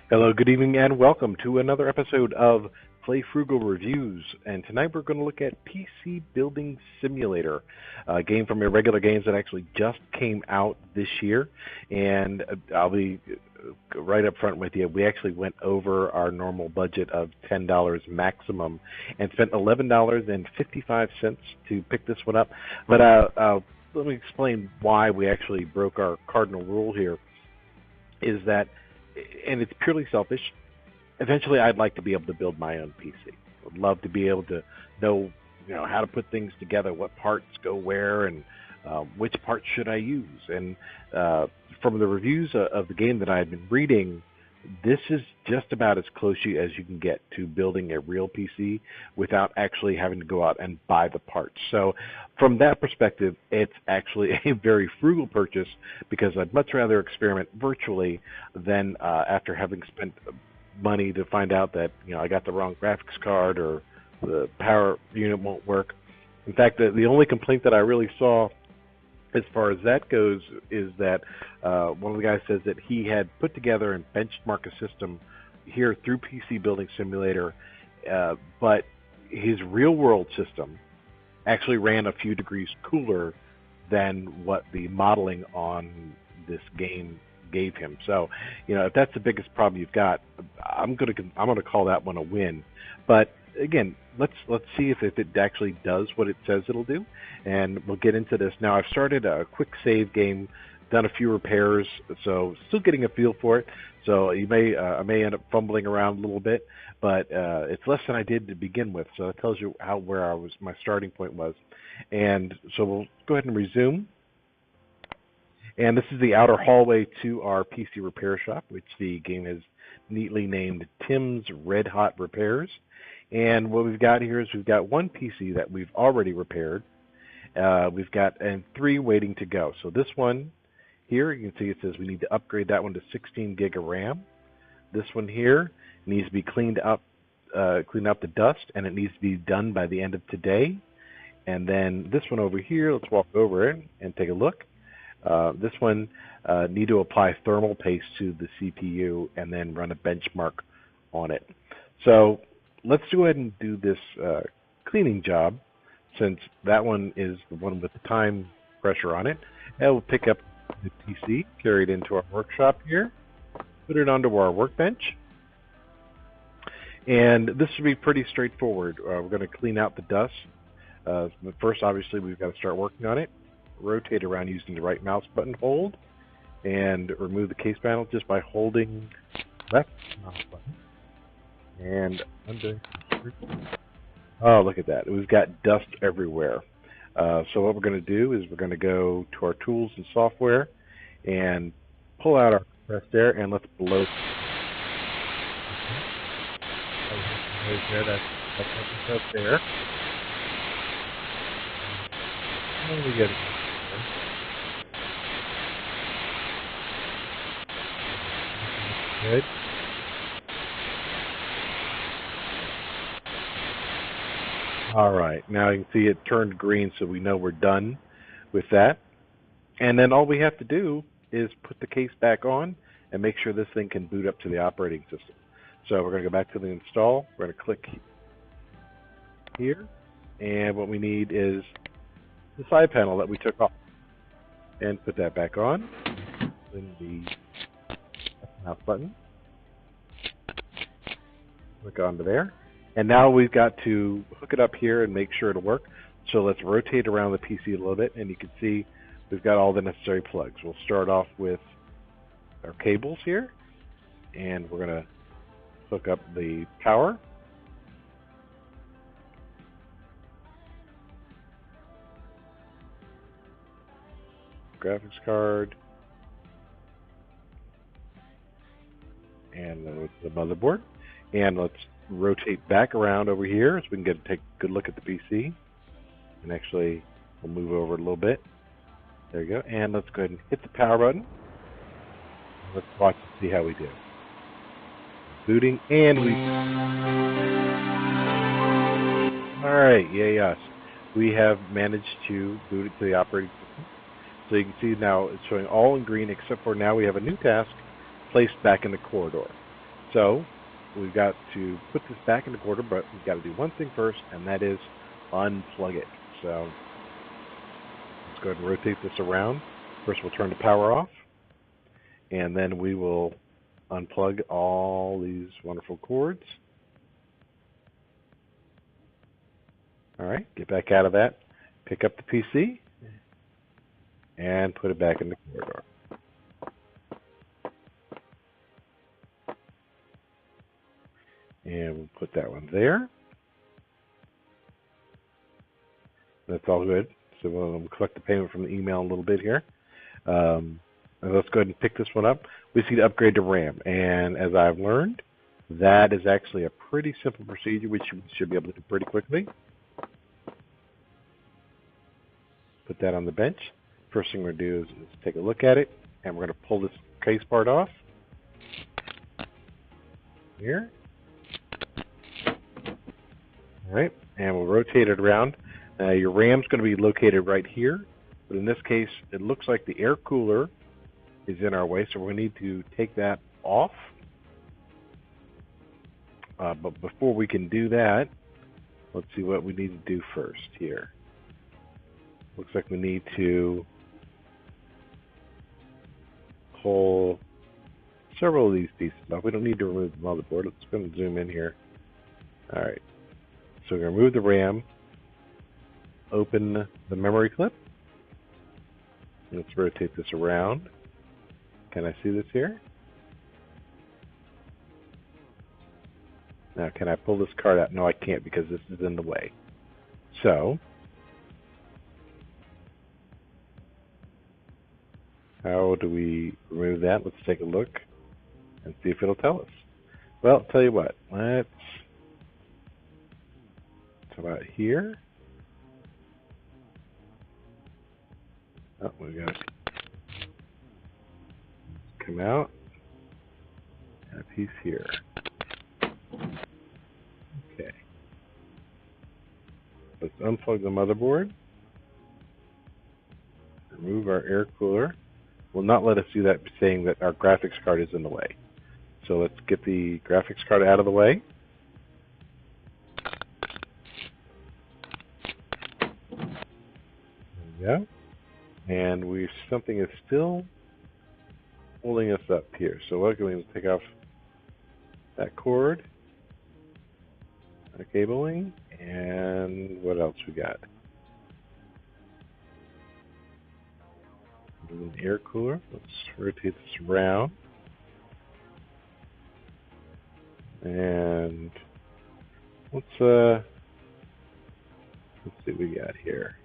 Hello, good evening, and welcome to another episode of Play Frugal Reviews. And tonight we're going to look at PC Building Simulator, a game from Irregular Games that actually just came out this year. And I'll be right up front with you. We actually went over our normal budget of $10 maximum and spent $11.55 to pick this one up. But let me explain why we actually broke our cardinal rule here. Is that, and it's purely selfish. Eventually, I'd like to be able to build my own PC. I'd love to be able to know, how to put things together, what parts go where, and which parts should I use. And from the reviews of the game that I've been reading, this is just about as close as you can get to building a real PC without actually having to go out and buy the parts. So from that perspective, it's actually a very frugal purchase because I'd much rather experiment virtually than after having spent money to find out that I got the wrong graphics card or the power unit won't work. In fact, the only complaint that I really saw as far as that goes is that one of the guys says that he had put together and benchmarked a system here through PC Building Simulator, but his real-world system actually ran a few degrees cooler than what the modeling on this game gave him. So, if that's the biggest problem you've got, I'm gonna call that one a win. But again, let's see if it actually does what it says it'll do, and we'll get into this. Now, I've started a quick save game, done a few repairs, so still getting a feel for it. So I may end up fumbling around a little bit, but it's less than I did to begin with. So that tells you where my starting point was. And so we'll go ahead and resume. And this is the outer hallway to our PC repair shop, which the game has neatly named Tim's Red Hot Repairs. And what we've got here is we've got one PC that we've already repaired. We've got 3 waiting to go. So this one here, you can see it says we need to upgrade that one to 16 gig of RAM. This one here needs to be clean up the dust, and it needs to be done by the end of today. And then this one over here, let's walk over it and take a look. This one need to apply thermal paste to the CPU and then run a benchmark on it. So let's go ahead and do this cleaning job, since that one is the one with the time pressure on it. And we'll pick up the PC, carry it into our workshop here, put it onto our workbench. And this should be pretty straightforward. We're going to clean out the dust. But first, obviously, we've got to start working on it. Rotate around using the right mouse button hold, and remove the case panel just by holding left mouse button and under. Oh, look at that. We've got dust everywhere. So what we're going to do is we're going to go to our tools and software and pull out our compressed air, and let's blow. That's compressed air. And we get it. Good. All right, now you can see it turned green, so we know we're done with that. And then all we have to do is put the case back on and make sure this thing can boot up to the operating system. So we're going to go back to the install. We're going to click here, and what we need is the side panel that we took off, and put that back on. Then the mouse button. Click onto there. And now we've got to hook it up here and make sure it'll work. So let's rotate around the PC a little bit, and you can see we've got all the necessary plugs. We'll start off with our cables here, and we're going to hook up the power. Graphics card. And then the motherboard. And let's rotate back around over here so we can take a good look at the PC. And actually, we'll move over a little bit. There you go. And let's go ahead and hit the power button. Let's watch and see how we do. Booting, and we... Alright, yay us. We have managed to boot it to the operating system. So you can see now it's showing all in green, except for now we have a new task placed back in the corridor. So we've got to put this back into order, but we've got to do one thing first, and that is unplug it. So let's go ahead and rotate this around. First, we'll turn the power off, and then we will unplug all these wonderful cords. All right, get back out of that. Pick up the PC and put it back in the corridor. And we'll put that one there. That's all good. So we'll collect the payment from the email in a little bit here. And let's go ahead and pick this one up. We see to upgrade to RAM. And as I've learned, that is actually a pretty simple procedure, which you should be able to do pretty quickly. Put that on the bench. First thing we're going to do is take a look at it, and we're going to pull this case part off. Here. All right, and we'll rotate it around. Your RAM's going to be located right here, but in this case, it looks like the air cooler is in our way, so we need to take that off. But before we can do that, let's see what we need to do first here. Looks like we need to pull several of these pieces off. We don't need to remove the motherboard. Let's go and zoom in here. All right. So we're going to remove the RAM, open the memory clip. Let's rotate this around. Can I see this here? Now, can I pull this card out? No, I can't because this is in the way. So, how do we remove that? Let's take a look and see if it'll tell us. Well, I'll tell you what. Let's about here. Oh, we got to come out. And a piece here. Okay. Let's unplug the motherboard. Remove our air cooler. Will not let us do that, saying that our graphics card is in the way. So let's get the graphics card out of the way. There we go. And something is still holding us up here. So what can we take off that cord, the cabling, and what else we got? An air cooler. Let's rotate this around. And let's see what we got here.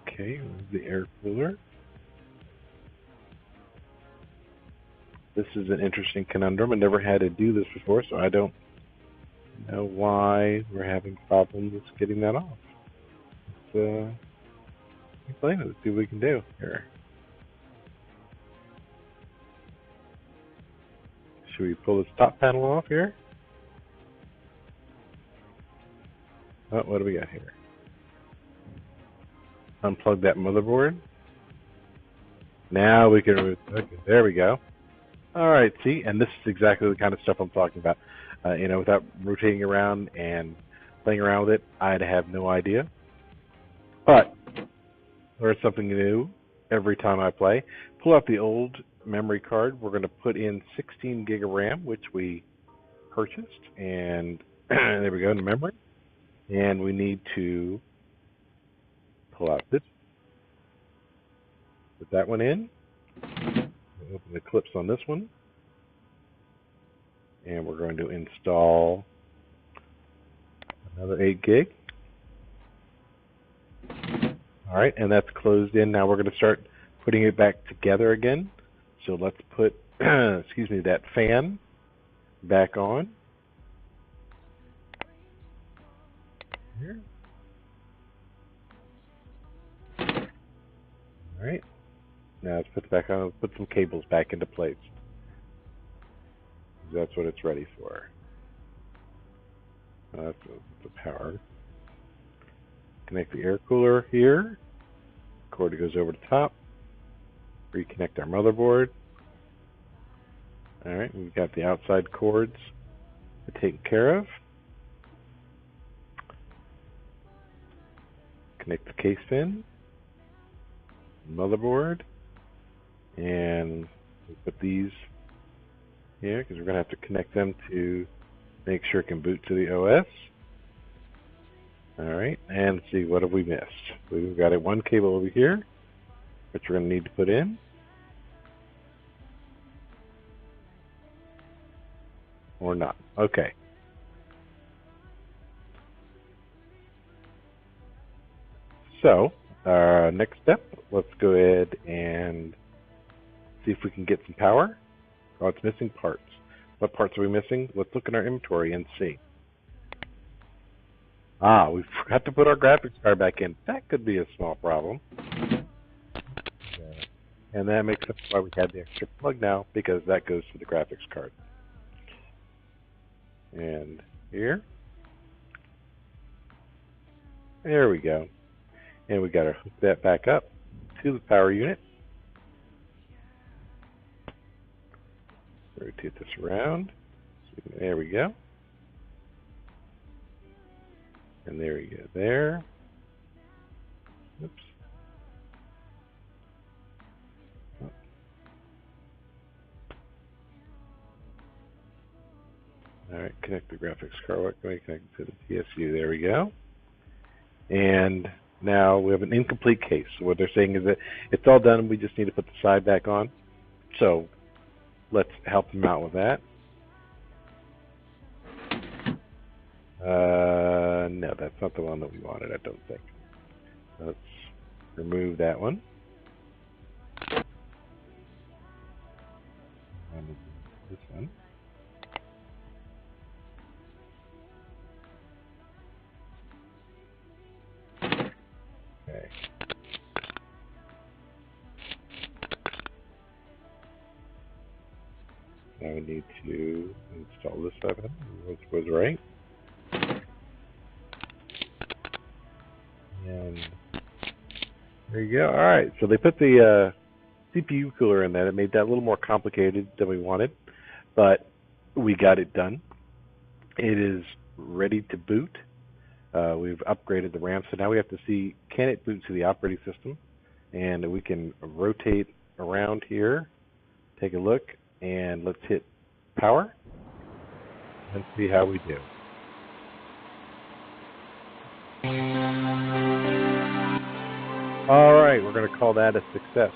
Okay, the air cooler. This is an interesting conundrum. I never had to do this before, so I don't know why we're having problems getting that off. Let's explain it. Let's see what we can do here. Should we pull this top panel off here? Oh, what do we got here? Unplug that motherboard. Now we can remove. Okay, there we go. All right, see, and this is exactly the kind of stuff I'm talking about. Without rotating around and playing around with it, I'd have no idea. But learn something new every time I play. Pull out the old memory card. We're going to put in 16 gig of RAM, which we purchased, and there we go in the memory. And we need to pull out this, put that one in, open the clips on this one, and we're going to install another 8 gig. All right, and that's closed in. Now we're going to start putting it back together again. So let's put, that fan back on. Here. All right. Now let's put it back on. Let's put some cables back into place. That's what it's ready for. That's the power. Connect the air cooler here. Cord goes over the top. Reconnect our motherboard. All right, we've got the outside cords taken care of. Connect the case pin, motherboard, and we put these here because we're going to have to connect them to make sure it can boot to the OS. All right, and let's see, what have we missed? We've got one cable over here, which we're going to need to put in. Or not. Okay. So, next step, let's go ahead and see if we can get some power. Oh, it's missing parts. What parts are we missing? Let's look in our inventory and see. Ah, we forgot to put our graphics card back in. That could be a small problem. And that makes sense why we had the extra plug now, because that goes to the graphics card. And here. There we go. And we got to hook that back up to the power unit. Rotate this around. There we go. And there we go. There. Oops. Oh. All right, connect the graphics card. What can we connect to the PSU? There we go. And now we have an incomplete case. So what they're saying is that it's all done. We just need to put the side back on. So let's help them out with that. No, that's not the one that we wanted, I don't think. Let's remove that one. And this one. Okay. Now we need to install this stuff in, which was right. And there you go. All right, so they put the CPU cooler in that. It made that a little more complicated than we wanted, but we got it done. It is ready to boot. We've upgraded the RAM, so now we have to see, can it boot to the operating system? And we can rotate around here, take a look, and let's hit power and see how we do. All right, we're going to call that a success.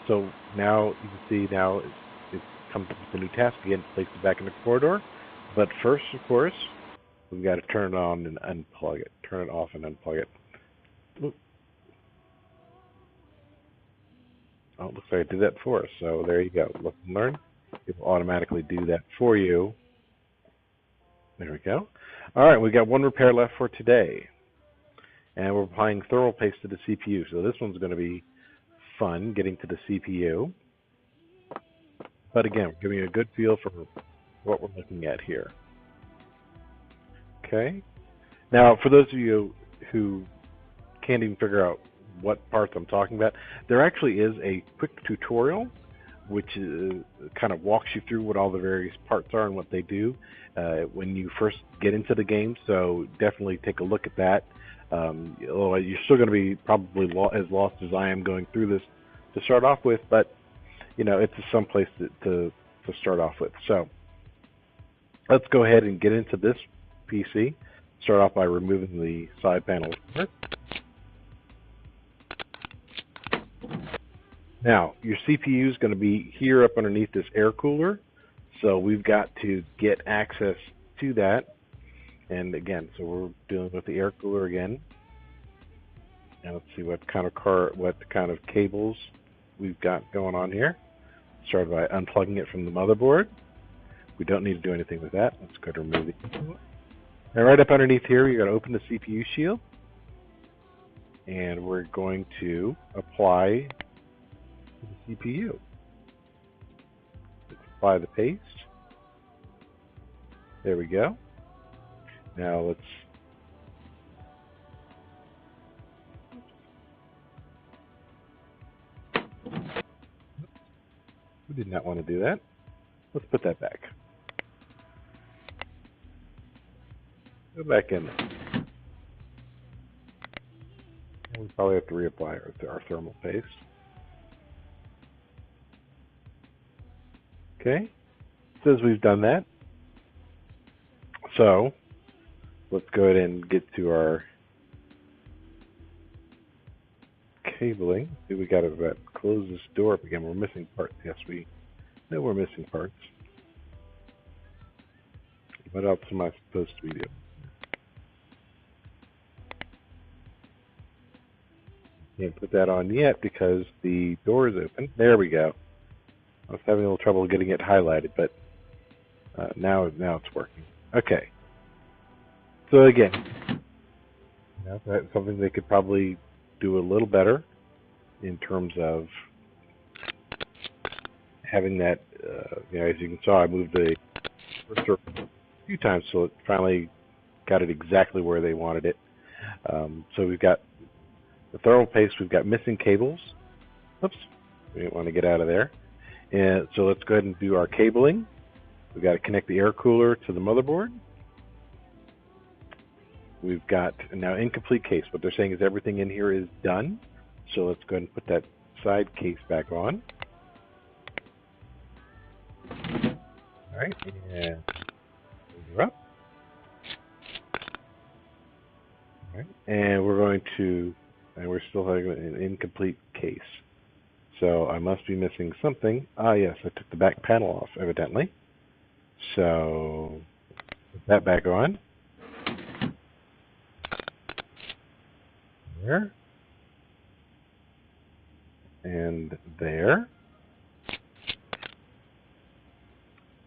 So now you can see now it comes up with a new task again, place it back in the corridor. But first, of course, we've got to turn it on and unplug it. Turn it off and unplug it. Oop. Oh, it looks like it did that for us. So there you go. Look and learn. It will automatically do that for you. There we go. All right, we got one repair left for today. And we're applying thermal paste to the CPU. So this one's going to be fun, getting to the CPU. But again, we're giving you a good feel for what we're looking at here. Okay. Now, for those of you who can't even figure out what parts I'm talking about, there actually is a quick tutorial which kind of walks you through what all the various parts are and what they do when you first get into the game. So definitely take a look at that. You're still going to be probably as lost as I am going through this to start off with, but you know, it's some place to start off with. So let's go ahead and get into this PC. Start off by removing the side panel. Now, your CPU is going to be here up underneath this air cooler, so we've got to get access to that. And again, so we're dealing with the air cooler again. And let's see what kind of cables we've got going on here. Start by unplugging it from the motherboard. We don't need to do anything with that. Let's go to remove the input. Now, right up underneath here, you're going to open the CPU shield, and we're going to apply the CPU. Let's apply the paste. There we go. Now let's we did not want to do that. Let's put that back. Go back in there. We probably have to reapply our thermal paste. Okay, it says we've done that. So let's go ahead and get to our cabling. See, we got to close this door up again. We're missing parts. Yes, we know we're missing parts. What else am I supposed to be doing? Can't put that on yet because the door is open. There we go. I was having a little trouble getting it highlighted, but now it's working. Okay. So again, that's something they could probably do a little better in terms of having that. As you can see, I moved the cursor a few times, so it finally got it exactly where they wanted it. So we've got the thermal paste. We've got missing cables. Oops, we didn't want to get out of there. And so let's go ahead and do our cabling. We've got to connect the air cooler to the motherboard. We've got now incomplete case. What they're saying is everything in here is done. So let's go ahead and put that side case back on. All right, and you're up. All right, and we're going to, and we're still having an incomplete case. So I must be missing something. Ah, yes, I took the back panel off, evidently. So put that back on. There. And there.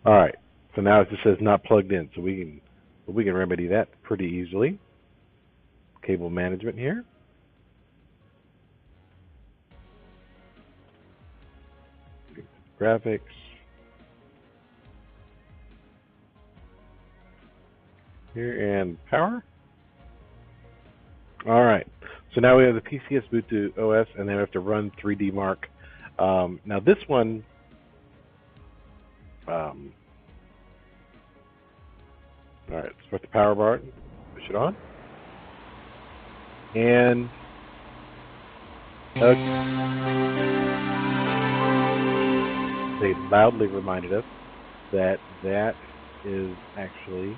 All right. So now it just says not plugged in. So we can remedy that pretty easily. Cable management here. Graphics. Here and power. All right. So now we have the PCS boot to OS, and then we have to run 3D Mark. Now this one, all right, let's put the power bar, push it on, and they loudly reminded us that that is actually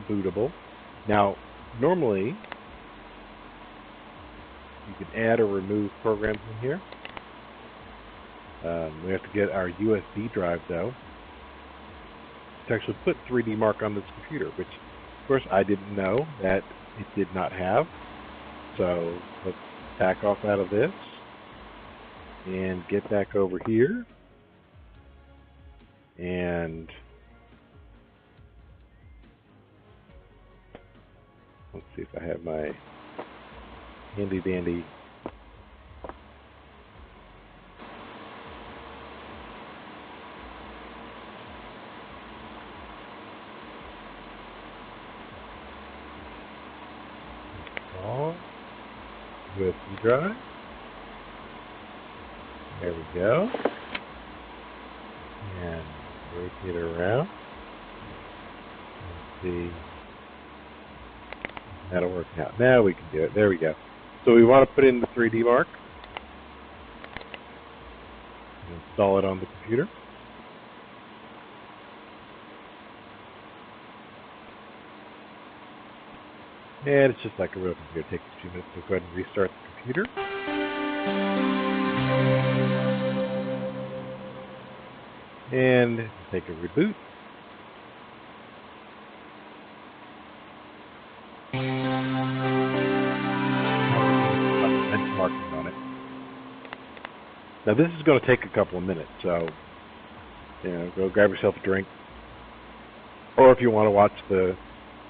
bootable. Now, normally, you can add or remove programs in here. We have to get our USB drive, though, to actually put 3D Mark on this computer, which, of course, I didn't know that it did not have. So let's back off out of this and get back over here. And let's see if I have my handy dandy USB drive. There we go. And rotate it around. Let's see. That'll work out. Now we can do it. There we go. So we want to put in the 3D Mark. Install it on the computer. And it's just like a real computer. It takes a few minutes to go ahead and restart the computer. And take a reboot. Benchmarking on it. Now this is going to take a couple of minutes, so go grab yourself a drink. Or if you want to watch the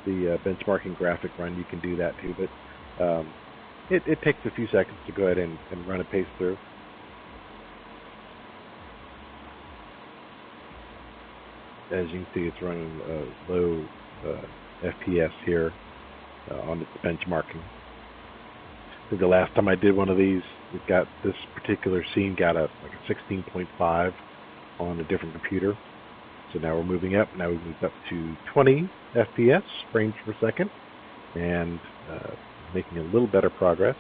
benchmarking graphic run, you can do that too, but it takes a few seconds to go ahead and run a paste through. As you can see, it's running low FPS here on its benchmarking. I think the last time I did one of these, it got this particular scene got like a 16.5 on a different computer. So now we're moving up. Now we've moved up to 20 FPS, frames per second, and making a little better progress.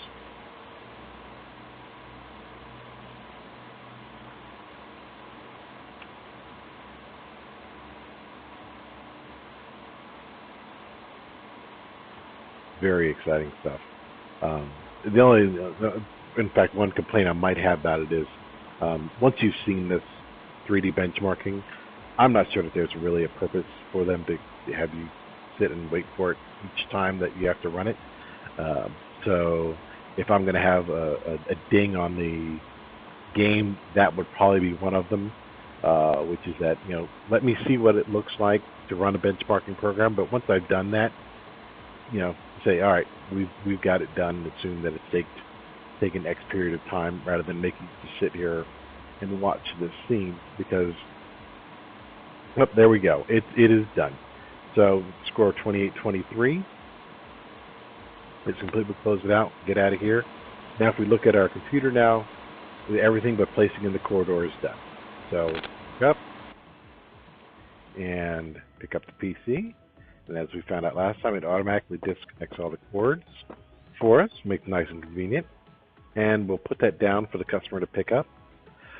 Very exciting stuff. In fact, one complaint I might have about it is once you've seen this 3D benchmarking, I'm not sure that there's really a purpose for them to have you sit and wait for it each time that you have to run it. So if I'm going to have a ding on the game, that would probably be one of them, which is that, let me see what it looks like to run a benchmarking program. But once I've done that, say, all right, we've got it done. Assume that it's taken X period of time, rather than making you sit here and watch this scene, because there we go. It is done. So score 28-23. It's complete. We'll close it out. Get out of here. Now, if we look at our computer now, everything but placing in the corridor is done. So pick up and pick up the PC. And as we found out last time, it automatically disconnects all the cords for us, makes it nice and convenient. And we'll put that down for the customer to pick up.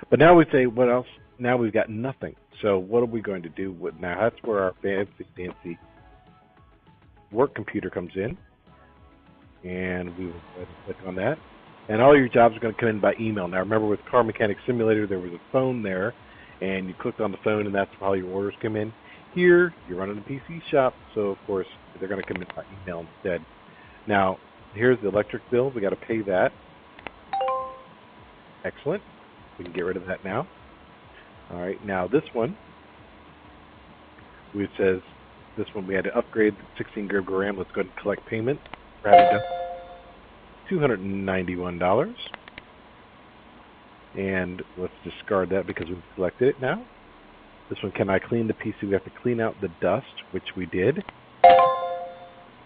But now we say, what else? Now we've got nothing. So what are we going to do with now? That's where our fancy work computer comes in. And we will go ahead and click on that. And all your jobs are going to come in by email. Now remember, with Car Mechanic Simulator, there was a phone there, and you clicked on the phone, and that's how your orders come in. Here, you're running a PC shop, so of course they're going to come in by email instead. Now, here's the electric bill. We got to pay that. Excellent. We can get rid of that now. All right. Now this one, it says this one we had to upgrade 16 gig RAM. Let's go ahead and collect payment. We're having $291. And let's discard that because we've selected it now. This one, can I clean the PC? We have to clean out the dust, which we did.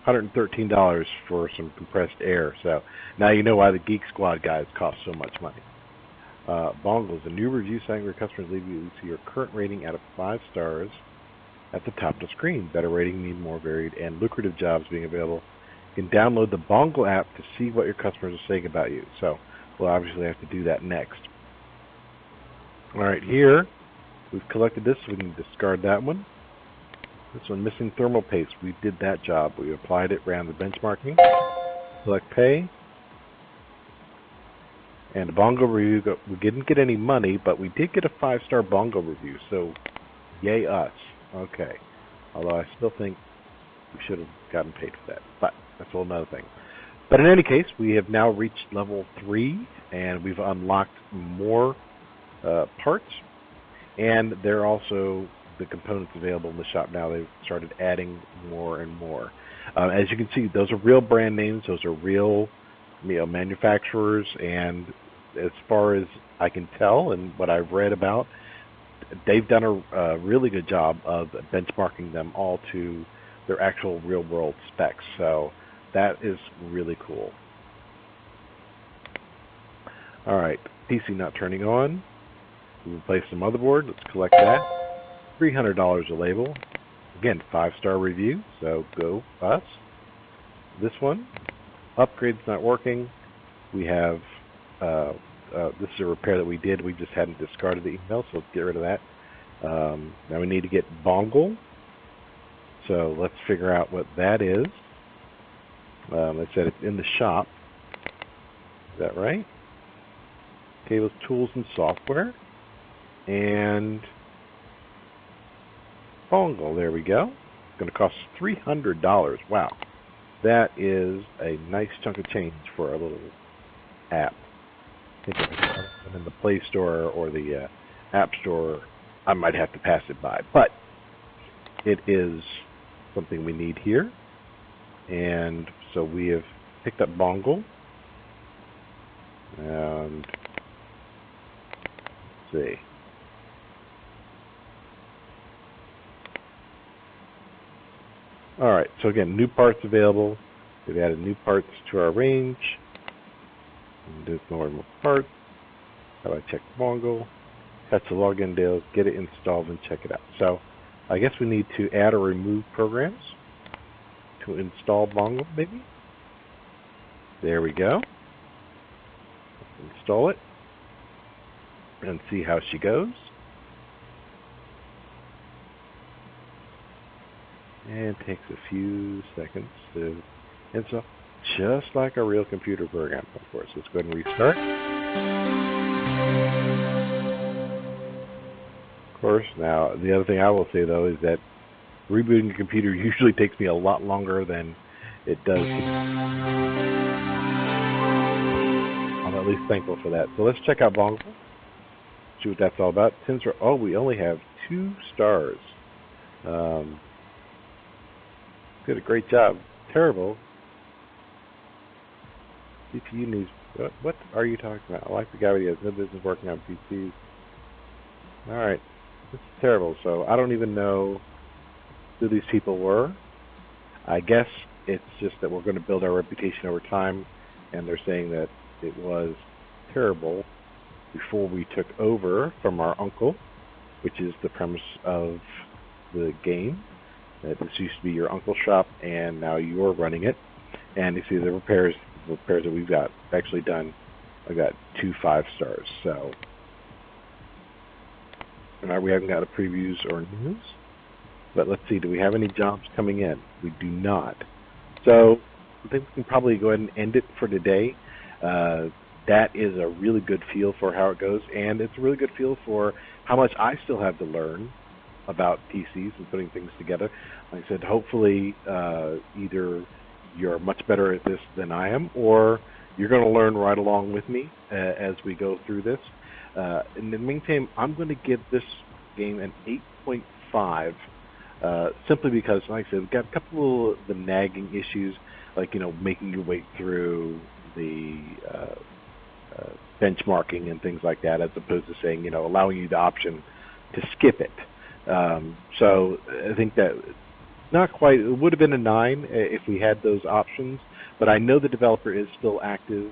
$113 for some compressed air. So now you know why the Geek Squad guys cost so much money. Bongles, a new review site where customers leave you see your current rating out of 5 stars at the top of the screen. Better rating means more varied and lucrative jobs being available. You can download the Bongle app to see what your customers are saying about you. So we'll obviously have to do that next. All right, here we've collected this, so we can discard that one. This one, missing thermal paste. We did that job. We applied it, ran the benchmarking. Select pay. And the Bongo review, we didn't get any money, but we did get a 5-star Bongo review, so yay us. Okay. Although I still think we should have gotten paid for that, but that's a whole other thing. But in any case, we have now reached level 3, and we've unlocked more parts. And there are also the components available in the shop now. They've started adding more and more. As you can see, those are real brand names. Those are real manufacturers. And as far as I can tell and what I've read about, they've done a really good job of benchmarking them all to their actual real-world specs. So that is really cool. All right, PC not turning on. We replace the motherboard. Let's collect that. $300 a label. Again, 5-star review, so go us. This one, upgrade's not working. We have, this is a repair that we did. We just hadn't discarded the email, so let's get rid of that. Now we need to get Bongle. So let's figure out what that is. It said it's in the shop. Is that right? Cables, tools, and software. And Bongle, there we go. It's going to cost $300. Wow. That is a nice chunk of change for a little app. I think if I'm in the Play Store or the App Store, I might have to pass it by. But it is something we need here. And so we have picked up Bongle. And let's see. All right, so again, new parts available. We've added new parts to our range. Do more and more parts. How do I check Bongle? That's the login deal. Get it installed and check it out. So I guess we need to add or remove programs to install Bongo, maybe. There we go. Let's install it and see how she goes. And it takes a few seconds to install, just like a real computer program, of course. Let's go ahead and restart. Of course, now the other thing I will say though is that rebooting a computer usually takes me a lot longer than it does. I'm at least thankful for that. So let's check out Bongo. See what that's all about. Oh, we only have 2 stars. Did a great job. Terrible. CPU needs. What are you talking about? I like the guy who has no business working on PCs. All right, this is terrible. So I don't even know who these people were. I guess it's just that we're going to build our reputation over time, and they're saying that it was terrible before we took over from our uncle, which is the premise of the game. That this used to be your uncle's shop, and now you're running it. And you see the repairs that we've got actually done. I got 2 5-stars. So, and we haven't got a previews or news. But let's see, do we have any jobs coming in? We do not. So I think we can probably go ahead and end it for today. That is a really good feel for how it goes, and it's a really good feel for how much I still have to learn about PCs and putting things together. Like I said, hopefully either you're much better at this than I am, or you're going to learn right along with me as we go through this. In the meantime, I'm going to give this game an 8.5, simply because, like I said, we've got a couple of the nagging issues, like, making you wait through the benchmarking and things like that, as opposed to saying, allowing you the option to skip it. So I think that not quite, it would have been a 9 if we had those options, but I know the developer is still active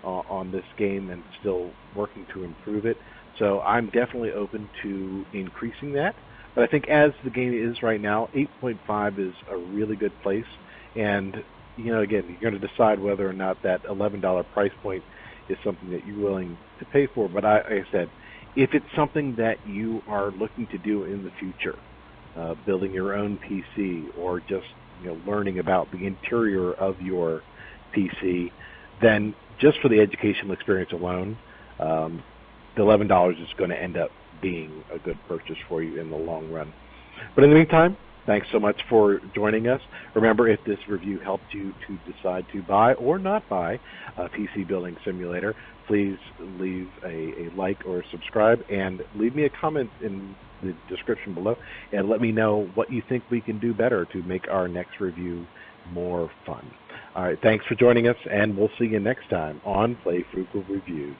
on this game and still working to improve it. So I'm definitely open to increasing that. But I think as the game is right now, 8.5 is a really good place. And, again, you're going to decide whether or not that $11 price point is something that you're willing to pay for. But like I said, if it's something that you are looking to do in the future, building your own PC or just learning about the interior of your PC, then just for the educational experience alone, the $11 is going to end up being a good purchase for you in the long run. But in the meantime, thanks so much for joining us. Remember, if this review helped you to decide to buy or not buy a PC Building Simulator, please leave a like or subscribe, and leave me a comment in the description below and let me know what you think we can do better to make our next review more fun. All right, thanks for joining us, and we'll see you next time on Play Frugal Reviews.